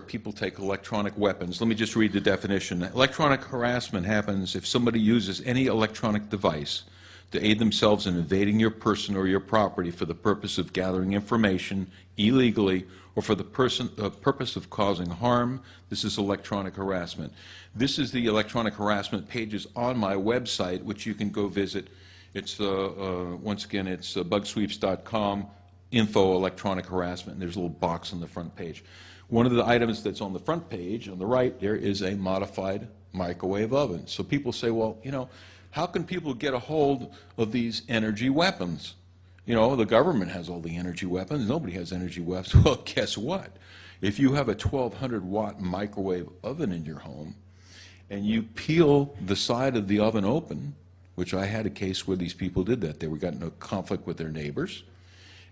people take electronic weapons. Let me just read the definition. Electronic harassment happens if somebody uses any electronic device to aid themselves in invading your person or your property for the purpose of gathering information illegally or for the purpose of causing harm. This is electronic harassment. This is the electronic harassment pages on my website, which you can go visit. It's, once again, it's bugsweeps.com, info electronic harassment, and there's a little box on the front page. One of the items that's on the front page, on the right, there is a modified microwave oven. So people say, well, you know, how can people get a hold of these energy weapons? You know, the government has all the energy weapons. Nobody has energy weapons. Well, guess what? If you have a 1,200-watt microwave oven in your home, and you peel the side of the oven open, which I had a case where these people did that. They were got in a conflict with their neighbors.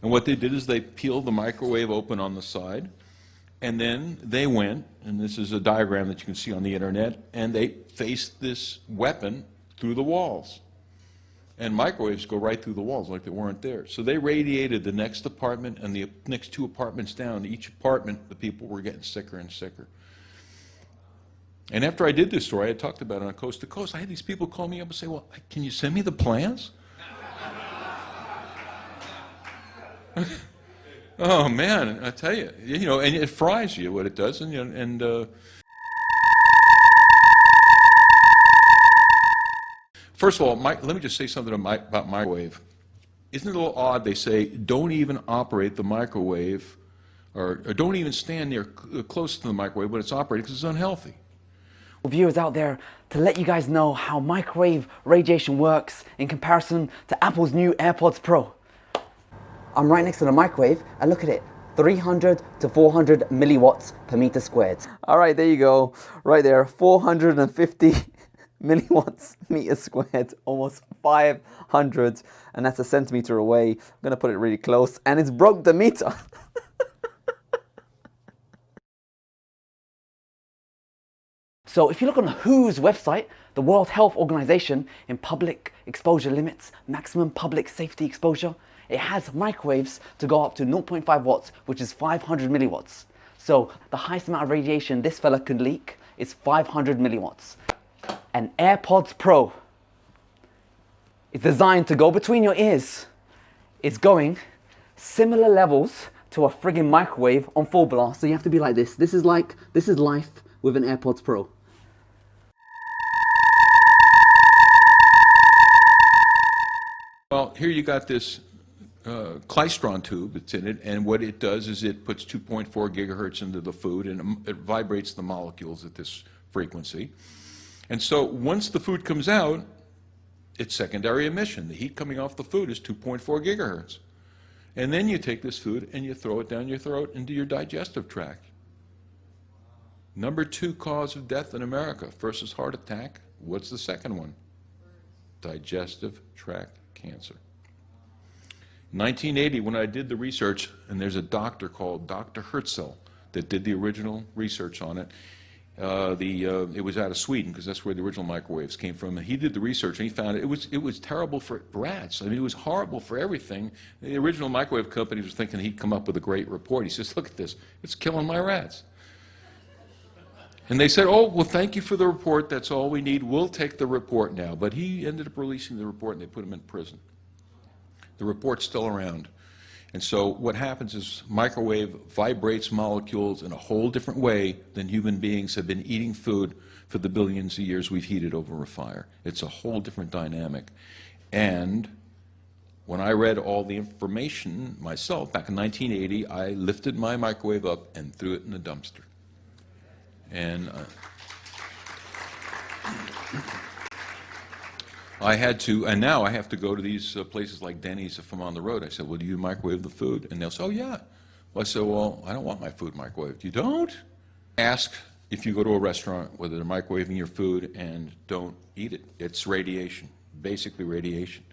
And what they did is they peeled the microwave open on the side, and then they went, and this is a diagram that you can see on the internet, and they faced this weapon through the walls. And microwaves go right through the walls like they weren't there. So they radiated the next apartment and the next 2 apartments down. Each apartment, the people were getting sicker and sicker. And after I did this story, I talked about it on Coast to Coast. I had these people call me up and say, well, can you send me the plans? Oh, man, I tell you, you know, and it fries you what it does. First of all, let me just say something about microwave. Isn't it a little odd they say don't even operate the microwave or don't even stand near close to the microwave when it's operating because it's unhealthy? Viewers out there, to let you guys know how microwave radiation works in comparison to Apple's new AirPods Pro. I'm right next to the microwave and look at it, 300 to 400 milliwatts per meter squared. All right, there you go, right there, 450 milliwatts meter squared, almost 500, and that's a centimeter away. I'm gonna put it really close, and it's broke the meter. So if you look on the WHO's website, the World Health Organization, in public exposure limits, maximum public safety exposure, it has microwaves to go up to 0.5 watts, which is 500 milliwatts. So the highest amount of radiation this fella could leak is 500 milliwatts. An AirPods Pro is designed to go between your ears. It's going similar levels to a friggin' microwave on full blast. So you have to be like this. This is life with an AirPods Pro. Well, here you got this klystron tube that's in it, and what it does is it puts 2.4 gigahertz into the food, and it vibrates the molecules at this frequency. And so once the food comes out, it's secondary emission. The heat coming off the food is 2.4 gigahertz. And then you take this food and you throw it down your throat into your digestive tract. Number 2 cause of death in America. First is heart attack. What's the second one? Digestive tract cancer. 1980, when I did the research, and there's a doctor called Dr. Hertel that did the original research on it. It was out of Sweden because that's where the original microwaves came from. And he did the research and he found it was terrible for rats. I mean, it was horrible for everything. The original microwave company was thinking he'd come up with a great report. He says, look at this, it's killing my rats. And they said, oh, well, thank you for the report. That's all we need. We'll take the report now. But he ended up releasing the report and they put him in prison. The report's still around. And so what happens is microwave vibrates molecules in a whole different way than human beings have been eating food for the billions of years we've heated over a fire. It's a whole different dynamic. And when I read all the information myself back in 1980, I lifted my microwave up and threw it in the dumpster. And I had to, and now I have to go to these places like Denny's if I'm on the road. I said, well, do you microwave the food? And they'll say, oh, yeah. Well, I said, well, I don't want my food microwaved. You don't? Ask if you go to a restaurant whether they're microwaving your food and don't eat it. It's radiation, basically radiation.